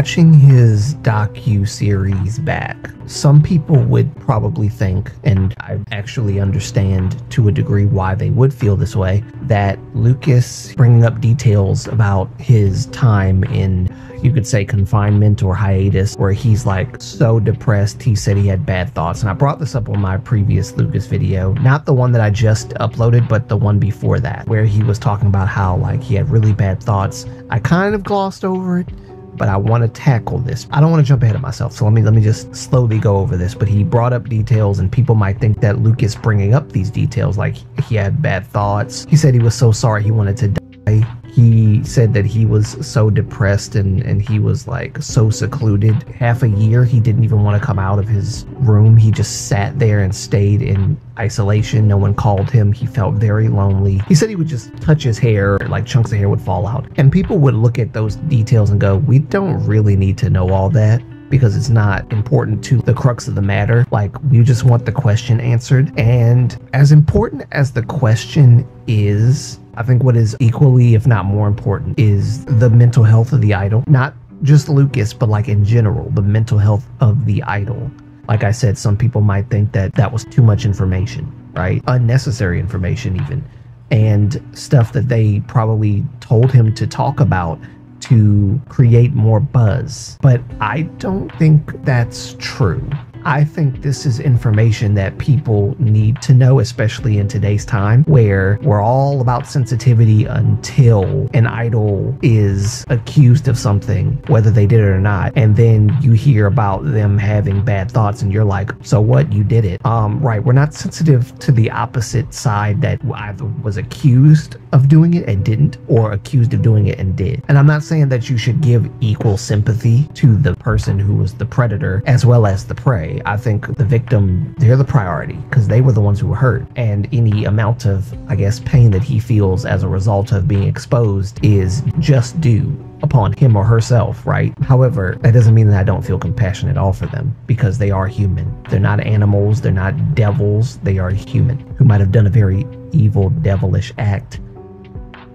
watching his docu-series back, some people would probably think, and I actually understand to a degree why they would feel this way, that Lucas bringing up details about his time in, you could say, confinement or hiatus, where he's like so depressed he said he had bad thoughts. And I brought this up on my previous Lucas video, not the one that I just uploaded, but the one before that, where he was talking about how like he had really bad thoughts. I kind of glossed over it, but I want to tackle this. I don't want to jump ahead of myself, so let me just slowly go over this. But he brought up details, and people might think that Lucas bringing up these details, like he had bad thoughts. He said he was so sorry he wanted to die. He said that he was so depressed and he was like so secluded. Half a year he didn't even want to come out of his room. He just sat there and stayed in isolation. No one called him. He felt very lonely. He said he would just touch his hair, like chunks of hair would fall out. And people would look at those details and go, we don't really need to know all that, because it's not important to the crux of the matter. Like, we just want the question answered. And as important as the question is, I think what is equally, if not more important, is the mental health of the idol. Not just Lucas, but like in general, the mental health of the idol. Like I said, some people might think that that was too much information, right? Unnecessary information even. And stuff that they probably told him to talk about to create more buzz. But I don't think that's true. I think this is information that people need to know, especially in today's time where we're all about sensitivity until an idol is accused of something, whether they did it or not. And then you hear about them having bad thoughts and you're like, so what? You did it. Right. We're not sensitive to the opposite side that either was accused of doing it and didn't, or accused of doing it and did. And I'm not saying that you should give equal sympathy to the person who was the predator as well as the prey. I think the victim, they're the priority because they were the ones who were hurt. And any amount of, I guess, pain that he feels as a result of being exposed is just due upon him or herself, right? However, that doesn't mean that I don't feel compassion at all for them, because they are human. They're not animals. They're not devils. They are human who might have done a very evil, devilish act,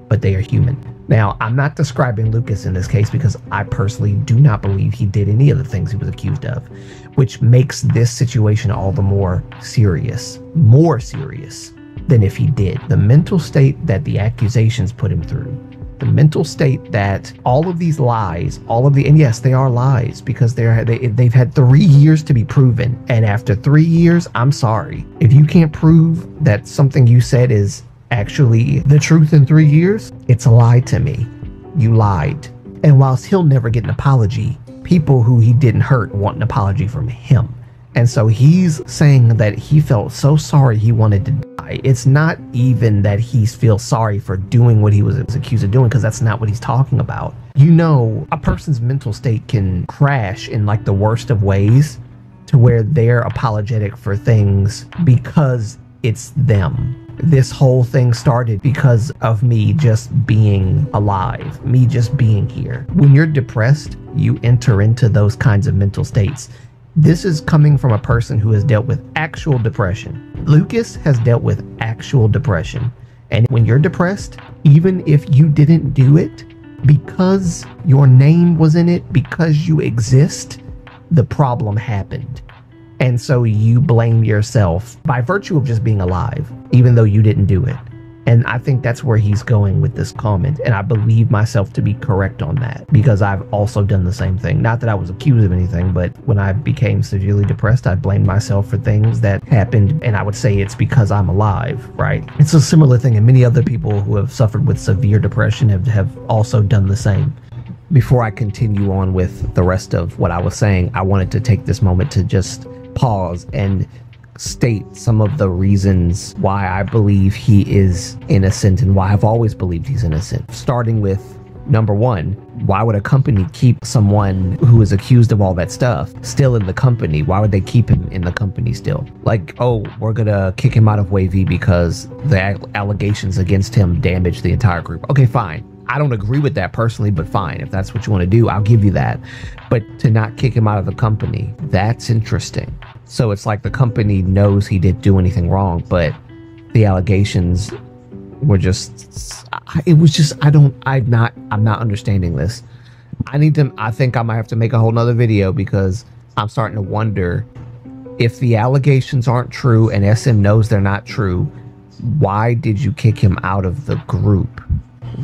but they are human. Now, I'm not describing Lucas in this case because I personally do not believe he did any of the things he was accused of, which makes this situation all the more serious than if he did. The mental state that the accusations put him through, the mental state that all of these lies, and yes, they are lies because they've had 3 years to be proven. And after 3 years, I'm sorry. If you can't prove that something you said is actually the truth in 3 years, it's a lie to me. You lied. And whilst he'll never get an apology, people who he didn't hurt want an apology from him. And so he's saying that he felt so sorry he wanted to die. It's not even that he feels sorry for doing what he was accused of doing, because that's not what he's talking about. You know, a person's mental state can crash in like the worst of ways to where they're apologetic for things because it's them. This whole thing started because of me just being alive, me just being here. When you're depressed, you enter into those kinds of mental states. This is coming from a person who has dealt with actual depression. Lucas has dealt with actual depression. And when you're depressed, even if you didn't do it, because your name was in it, because you exist, the problem happened. And so you blame yourself by virtue of just being alive, even though you didn't do it. And I think that's where he's going with this comment. And I believe myself to be correct on that, because I've also done the same thing. Not that I was accused of anything, but when I became severely depressed, I blamed myself for things that happened. And I would say it's because I'm alive, right? It's a similar thing. And many other people who have suffered with severe depression have also done the same. Before I continue on with the rest of what I was saying, I wanted to take this moment to just pause and state some of the reasons why I believe he is innocent and why I've always believed he's innocent. Starting with number one, why would a company keep someone who is accused of all that stuff still in the company? Why would they keep him in the company still? Like, oh, we're gonna kick him out of Wavy because the allegations against him damaged the entire group. Okay, fine. I don't agree with that personally, but fine. If that's what you want to do, I'll give you that. But to not kick him out of the company, that's interesting. So it's like the company knows he didn't do anything wrong, but the allegations were just, I'm not understanding this. I think I might have to make a whole nother video, because I'm starting to wonder, if the allegations aren't true and SM knows they're not true, why did you kick him out of the group?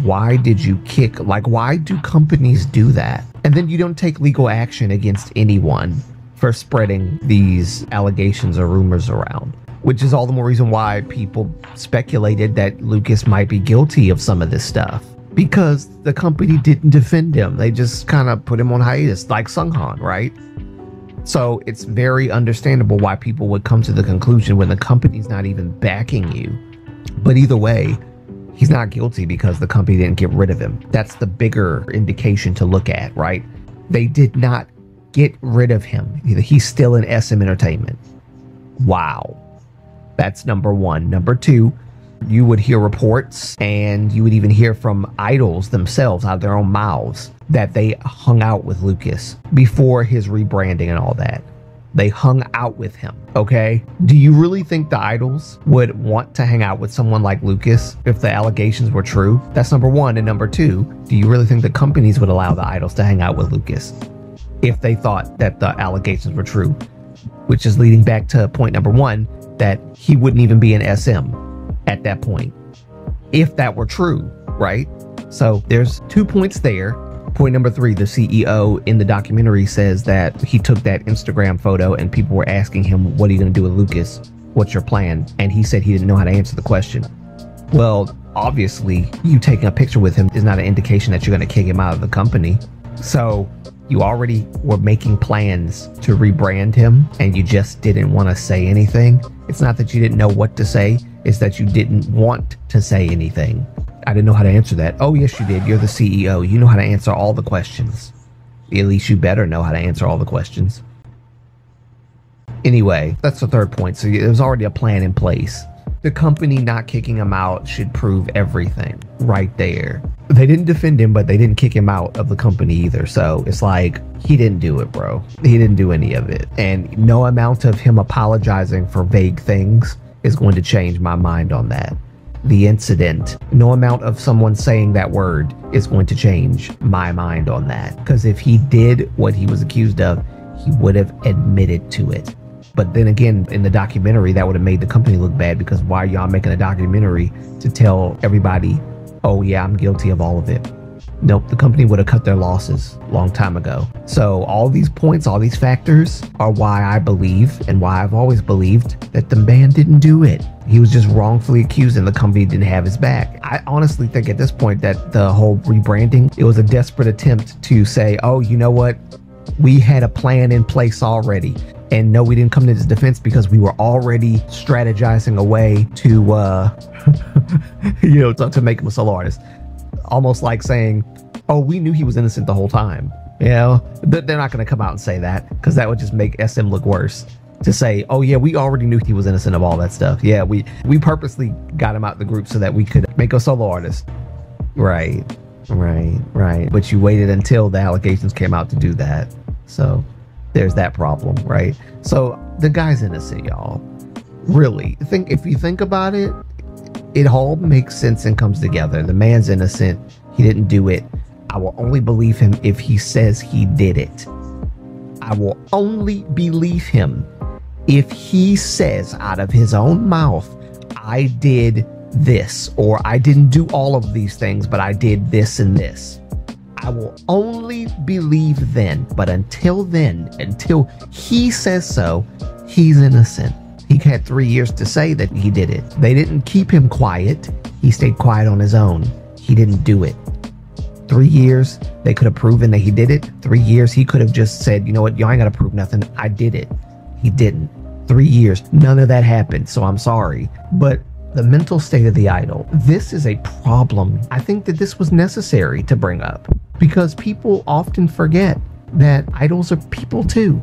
Why did you why do companies do that? And then you don't take legal action against anyone for spreading these allegations or rumors around, which is all the more reason why people speculated that Lucas might be guilty of some of this stuff, because the company didn't defend him. They just kind of put him on hiatus, like Sunghan, right? So it's very understandable why people would come to the conclusion when the company's not even backing you. But either way, he's not guilty because the company didn't get rid of him. That's the bigger indication to look at, right? They did not get rid of him. He's still in SM Entertainment. Wow. That's number one. Number two, you would hear reports, and you would even hear from idols themselves out of their own mouths that they hung out with Lucas before his rebranding and all that. They hung out with him, okay? Do you really think the idols would want to hang out with someone like Lucas if the allegations were true? That's number one. And number two, do you really think the companies would allow the idols to hang out with Lucas if they thought that the allegations were true? Which is leading back to point number one, that he wouldn't even be in SM at that point, if that were true, right? So there's 2 points there. Point number three, the CEO in the documentary says that he took that Instagram photo and people were asking him, what are you going to do with Lucas? What's your plan? And he said he didn't know how to answer the question. Well, obviously, you taking a picture with him is not an indication that you're going to kick him out of the company. So you already were making plans to rebrand him and you just didn't want to say anything. It's not that you didn't know what to say, it's that you didn't want to say anything. I didn't know how to answer that. Oh, yes, you did. You're the CEO. You know how to answer all the questions. At least you better know how to answer all the questions. Anyway, that's the third point. So there was already a plan in place. The company not kicking him out should prove everything right there. They didn't defend him, but they didn't kick him out of the company either. So it's like, he didn't do it, bro. He didn't do any of it. And no amount of him apologizing for vague things is going to change my mind on that. The incident, no amount of someone saying that word is going to change my mind on that. Because if he did what he was accused of, he would have admitted to it. But then again, in the documentary, that would have made the company look bad, because why are y'all making a documentary to tell everybody, oh yeah, I'm guilty of all of it? Nope, the company would have cut their losses a long time ago. So all these points, all these factors are why I believe, and why I've always believed, that the man didn't do it. He was just wrongfully accused and the company didn't have his back. I honestly think at this point that the whole rebranding, it was a desperate attempt to say, oh, you know what? We had a plan in place already. And no, we didn't come to this defense because we were already strategizing a way to, to make him a solo artist. Almost like saying, oh, we knew he was innocent the whole time. You know, they're not going to come out and say that, because that would just make SM look worse. To say, oh yeah, we already knew he was innocent of all that stuff. Yeah, we purposely got him out the group so that we could make a solo artist. Right. But you waited until the allegations came out to do that. So there's that problem, right? So the guy's innocent, y'all. Really, if you think about it, it all makes sense and comes together. The man's innocent. He didn't do it. I will only believe him if he says he did it. I will only believe him if he says out of his own mouth, I did this, or I didn't do all of these things, but I did this and this. I will only believe then. But until then, until he says so, he's innocent. He had 3 years to say that he did it. They didn't keep him quiet. He stayed quiet on his own. He didn't do it. 3 years, they could have proven that he did it. 3 years, he could have just said, you know what, y'all ain't got to prove nothing. I did it. He didn't. 3 years, none of that happened, so I'm sorry. But the mental state of the idol, this is a problem. I think that this was necessary to bring up, because people often forget that idols are people too.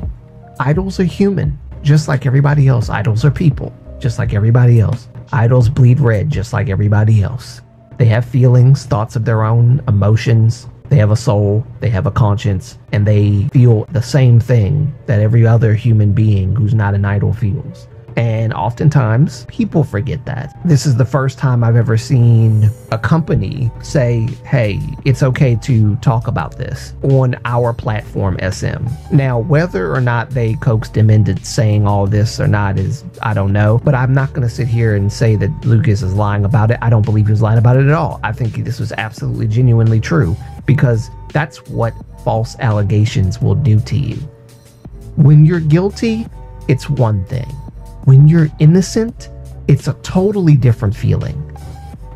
Idols are human, just like everybody else. Idols are people, just like everybody else. Idols bleed red, just like everybody else. They have feelings, thoughts of their own, emotions. They have a soul, they have a conscience, and they feel the same thing that every other human being who's not an idol feels. And oftentimes people forget that. This is the first time I've ever seen a company say, hey, it's okay to talk about this on our platform, SM. Now, whether or not they coaxed him into saying all this or not is, I don't know, but I'm not going to sit here and say that Lucas is lying about it. I don't believe he was lying about it at all. I think this was absolutely genuinely true, because that's what false allegations will do to you. When you're guilty, it's one thing. When you're innocent, it's a totally different feeling.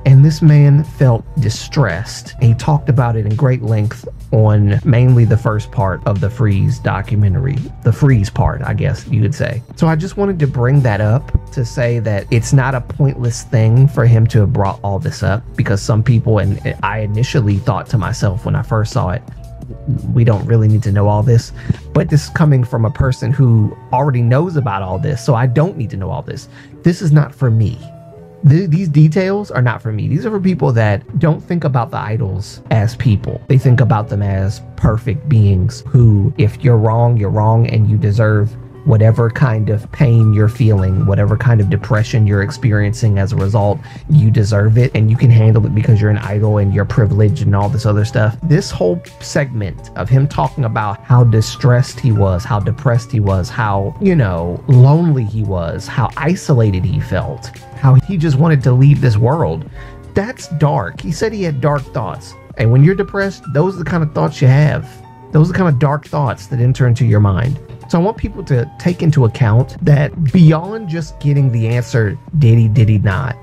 And this man felt distressed. And he talked about it in great length on mainly the first part of the Freeze documentary. The Freeze part, I guess you could say. So I just wanted to bring that up to say that it's not a pointless thing for him to have brought all this up, because some people, and I initially thought to myself when I first saw it, we don't really need to know all this. But this is coming from a person who already knows about all this, so I don't need to know all this. This is not for me. These details are not for me. These are for people that don't think about the idols as people. They think about them as perfect beings who, if you're wrong, and you deserve whatever kind of pain you're feeling, whatever kind of depression you're experiencing as a result, you deserve it, and you can handle it because you're an idol and you're privileged and all this other stuff. This whole segment of him talking about how distressed he was, how depressed he was, how, lonely he was, how isolated he felt, how he just wanted to leave this world. That's dark. He said he had dark thoughts. And when you're depressed, those are the kind of thoughts you have. Those are the kind of dark thoughts that enter into your mind. So I want people to take into account that beyond just getting the answer, did he not?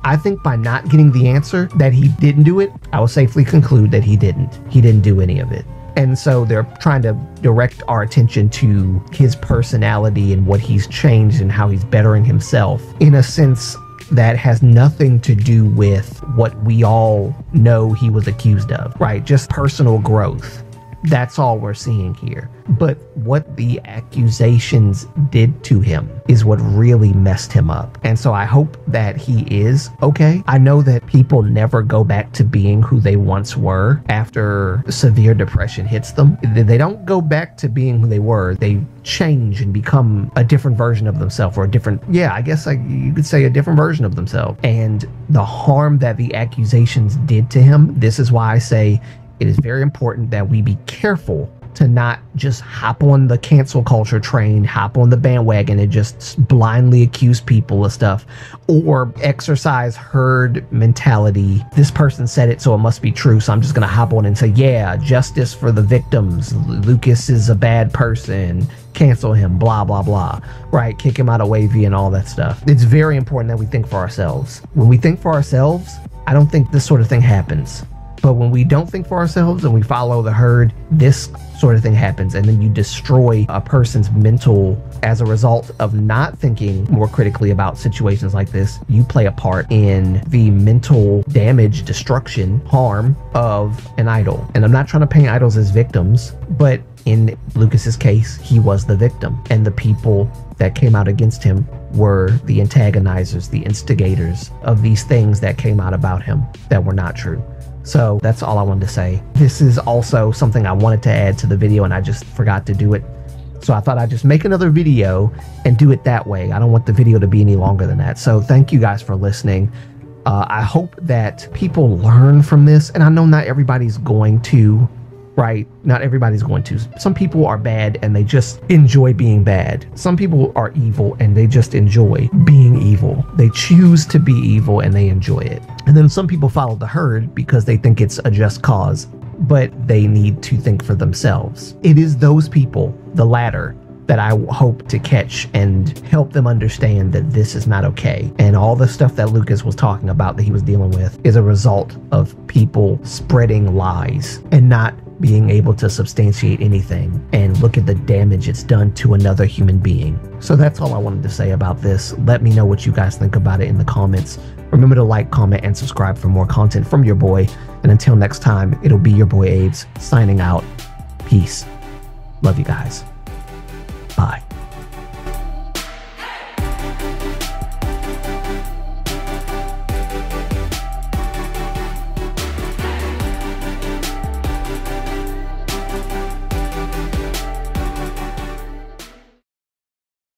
I think by not getting the answer that he didn't do it, I will safely conclude that he didn't. He didn't do any of it. And so they're trying to direct our attention to his personality and what he's changed and how he's bettering himself in a sense that has nothing to do with what we all know he was accused of, right? Just personal growth. That's all we're seeing here. But what the accusations did to him is what really messed him up. And so I hope that he is okay. I know that people never go back to being who they once were after severe depression hits them. They don't go back to being who they were. They change and become a different version of themselves, or a different, I guess you could say a different version of themselves. And the harm that the accusations did to him, this is why I say it is very important that we be careful to not just hop on the cancel culture train, hop on the bandwagon and just blindly accuse people of stuff, or exercise herd mentality. This person said it, so it must be true, so I'm just gonna hop on and say, yeah, justice for the victims. Lucas is a bad person. Cancel him, blah, blah, blah, right? Kick him out of Wavy and all that stuff. It's very important that we think for ourselves. When we think for ourselves, I don't think this sort of thing happens. But when we don't think for ourselves and we follow the herd, this sort of thing happens. And then you destroy a person's mental as a result of not thinking more critically about situations like this. You play a part in the mental damage, destruction, harm of an idol. And I'm not trying to paint idols as victims, but in Lucas's case, he was the victim. And the people that came out against him were the antagonizers, the instigators of these things that came out about him that were not true. So that's all I wanted to say. This is also something I wanted to add to the video and I just forgot to do it. So I thought I'd just make another video and do it that way. I don't want the video to be any longer than that. So thank you guys for listening. I hope that people learn from this. And I know not everybody's going to, right? Not everybody's going to. Some people are bad and they just enjoy being bad. Some people are evil and they just enjoy being evil. They choose to be evil and they enjoy it. And then some people follow the herd because they think it's a just cause, but they need to think for themselves. It is those people, the latter, that I hope to catch and help them understand that this is not okay. And all the stuff that Lucas was talking about that he was dealing with is a result of people spreading lies and not being able to substantiate anything, and look at the damage it's done to another human being. So that's all I wanted to say about this. Let me know what you guys think about it in the comments. Remember to like, comment, and subscribe for more content from your boy. And until next time, it'll be your boy Abe's signing out. Peace. Love you guys. Bye.